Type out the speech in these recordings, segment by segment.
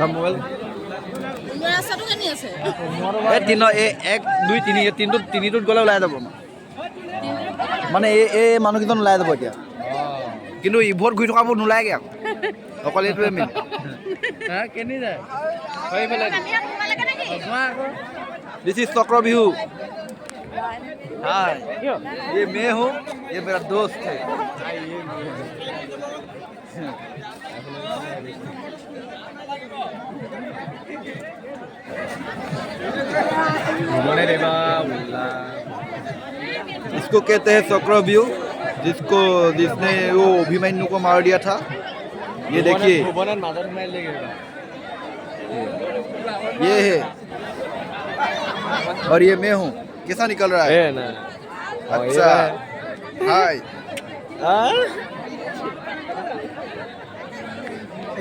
Mobile এক দুই তিনি তিনিটোত গ'লে ওলাই যাব মানে এই মানুহকেইজন ওলাই যাব এতিয়া কিন্তু ইভোট ঘূৰি থকাবোৰ নোলায়গৈ আকৌ অকল এইটোৱে মেইন दिस इज चक्र बिहू हाँ ये मैं हूँ ये मेरा दोस्त है इसको कहते हैं चक्र बिहू जिसने वो अभिमन्यु को मार दिया था ये देखिए ये है और ये मैं हूँ कैसा निकल रहा है ना अच्छा हाय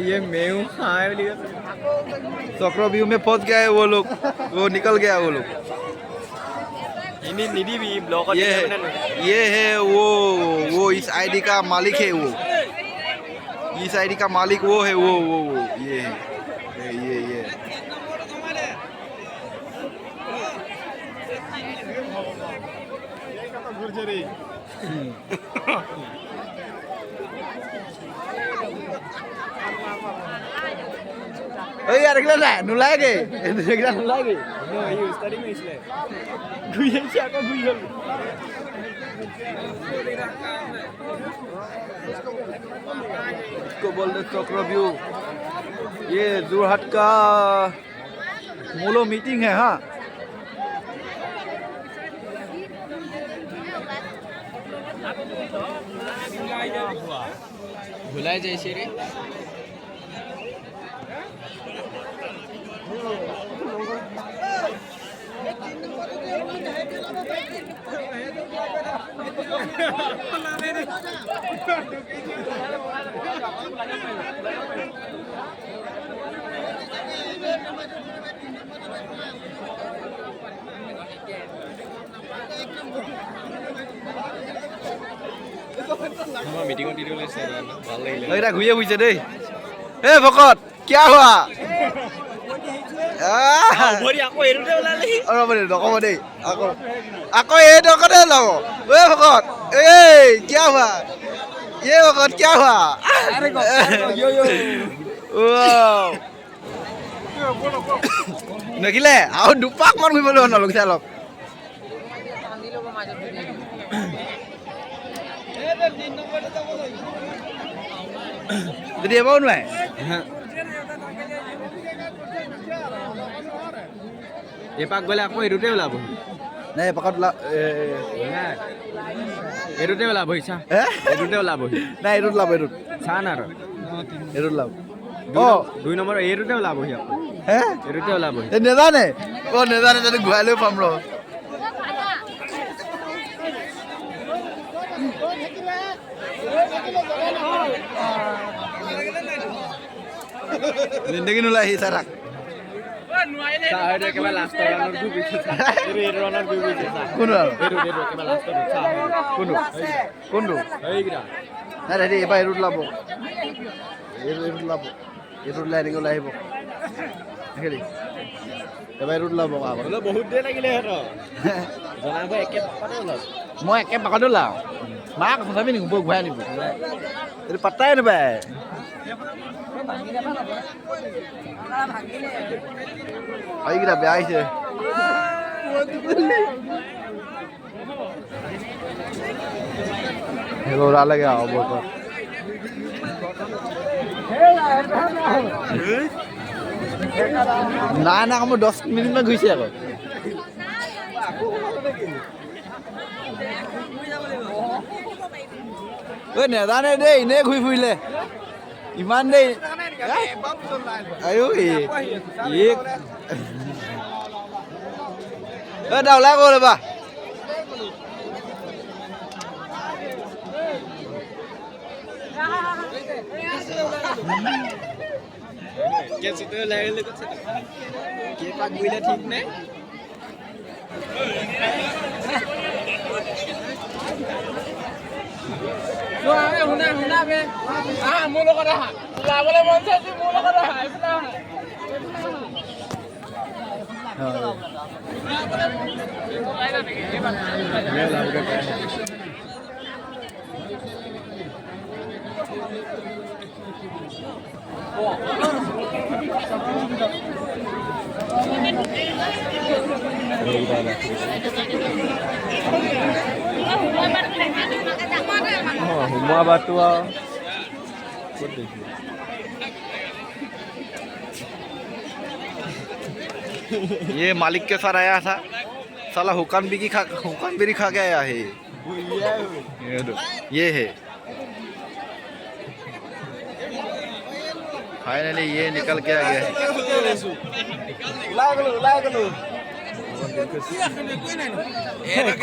ये मैं हूँ हाय चक्रव्यूह में पहुंच गया है वो लोग वो निकल गया वो लोग निधि भी ब्लॉक ये है वो इस आईडी का मालिक है वो इस आईडी का मालिक वो है वो ये है ये यार एकला नुलागे एकला नुलागे नो यू स्टडी में इसलिए गुयल से आका गुयल इसको बोलते चक्रव्यूह ये जोरहाट का मूलो मीटिंग है हाँ भुलाय जैसे रे मीटिंग घूरिए बुझे दे ए भकत क्या हुआ नकब दे আকৌ এই দকতে লব ঐ ভকত এই क्या हुआ ये भकत क्या हुआ দেখিলে আৰু দুপাক মান ঘূৰিব লাগিব নলক চালক jadi apa nih? এপাক গ'লে আকৌ এৰুতে ওলাব নাই এপাকত এৰুতে ওলাব ইচ্ছা এৰুতে ওলাব নাই এৰুত ওলাব এৰুত চান আৰু এৰুত ওলাব দুই নম্বৰ এৰুতে ওলাব সি হে এৰুতে ওলাব নেজানে নেজানে যদি ঘূৰাই লৈ পাম ৰ জিন্দগী নোলাই সি চাৰাক কোনটো নাই হেৰি এইবাৰ এৰুত ওলাব এৰুত ওলাব এৰুত ওলাই এনেকৈ ওলাই আহিব হেৰি এবাৰ এৰুত ওলাব বহুত দেৰি লাগিলে মই একে পাকতে ওলাওঁ মাক সঁচাবি নেকি বৈ ঘূৰাই আনিব এইটো পাত্তাই নাপায় এইকেইটা বেয়া আহিছে সেইবোৰ ওলালেগে আৰু বহুত নাই নাই মোৰ 10 মিনিটমান ঘূৰিছে আকৌ ঐ নেজানে দেই এনেই ঘূৰি ফুৰিলে ইমান দেই আয়ো এটা ওলাই গ'ল এবাৰ কেঁচুটো ওলাই গ'লে কৈছে কি পাক বুইলে ঠিক নাই শুনা বে মোৰ লগত আহা যাবলৈ মন আছে মোৰ লগত আহা हुआ बात हुआ ये मालिक के साथ आया था साला हुकान बीड़ी खा के आया है ये है फाइनली ये निकल के आ गया है